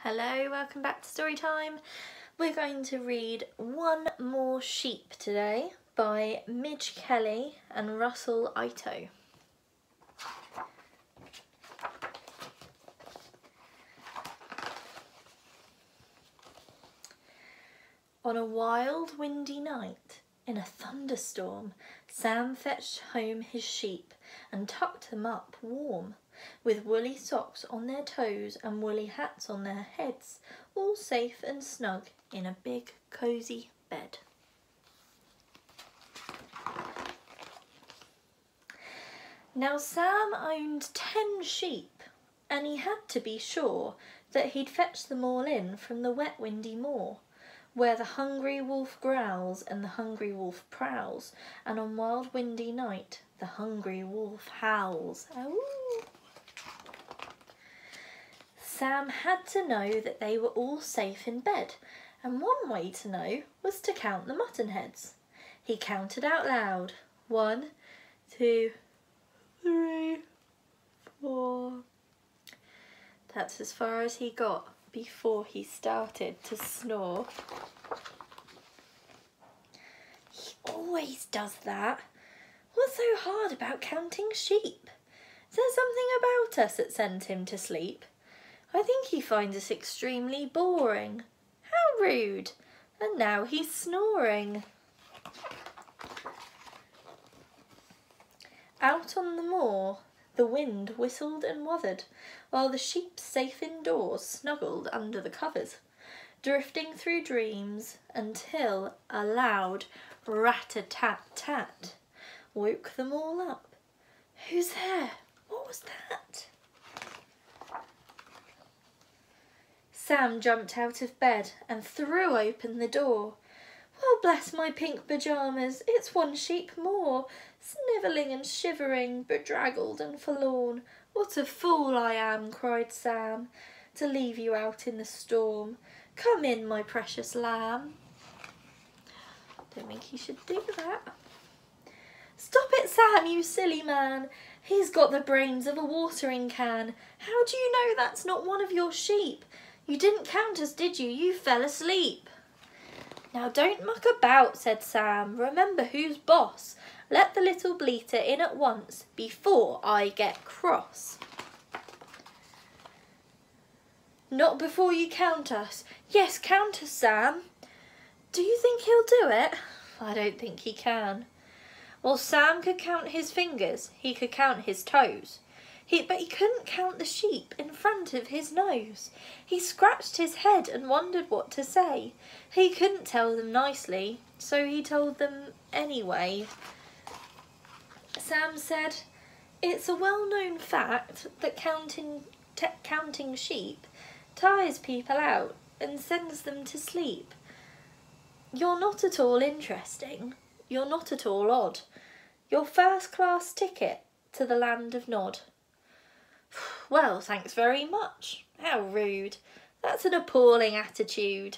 Hello, welcome back to Storytime. We're going to read One More Sheep today by Mij Kelly and Russell Ito. On a wild, windy night, in a thunderstorm, Sam fetched home his sheep and tucked them up warm, with woolly socks on their toes and woolly hats on their heads, all safe and snug in a big, cosy bed. Now Sam owned 10 sheep, and he had to be sure that he'd fetch them all in from the wet, windy moor, where the hungry wolf growls and the hungry wolf prowls, and on wild windy night the hungry wolf howls. Ow. Sam had to know that they were all safe in bed, and one way to know was to count the mutton heads. He counted out loud. 1, 2, 3, 4. That's as far as he got before he started to snore. He always does that. What's so hard about counting sheep? Is there something about us that sends him to sleep? I think he finds us extremely boring. How rude! And now he's snoring. Out on the moor, the wind whistled and wuthered, while the sheep safe indoors snuggled under the covers, drifting through dreams until a loud rat-a-tat-tat woke them all up. Who's there? What was that? Sam jumped out of bed and threw open the door. Well, bless my pink pyjamas, it's one sheep more, snivelling and shivering, bedraggled and forlorn. What a fool I am, cried Sam, to leave you out in the storm. Come in, my precious lamb. Don't think he should do that. Stop it, Sam, you silly man. He's got the brains of a watering can. How do you know that's not one of your sheep? You didn't count us, did you? You fell asleep. Now don't muck about, said Sam. Remember who's boss. Let the little bleater in at once before I get cross. Not before you count us. Yes, count us, Sam. Do you think he'll do it? I don't think he can. Well, Sam could count his fingers. He could count his toes. But he couldn't count the sheep in front of his nose. He scratched his head and wondered what to say. He couldn't tell them nicely, so he told them anyway. Sam said, "It's a well-known fact that counting sheep tires people out and sends them to sleep. You're not at all interesting. You're not at all odd. You're first-class ticket to the land of Nod." Well, thanks very much. How rude. That's an appalling attitude.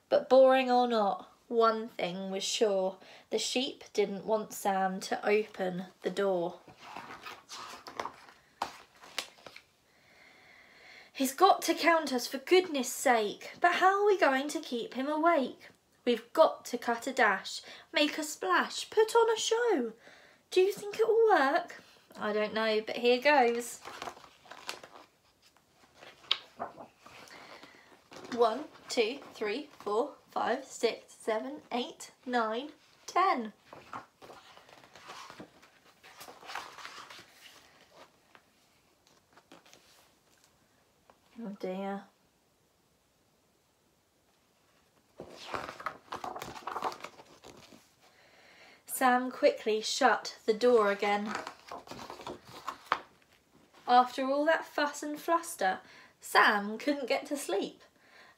But boring or not, one thing was sure. The sheep didn't want Sam to open the door. He's got to count us for goodness sake. But how are we going to keep him awake? We've got to cut a dash, make a splash, put on a show. Do you think it will work? I don't know, but here goes. 1, 2, 3, 4, 5, 6, 7, 8, 9, 10. Oh dear. Sam quickly shut the door again. After all that fuss and fluster, Sam couldn't get to sleep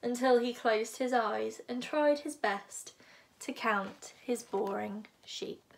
until he closed his eyes and tried his best to count his boring sheep.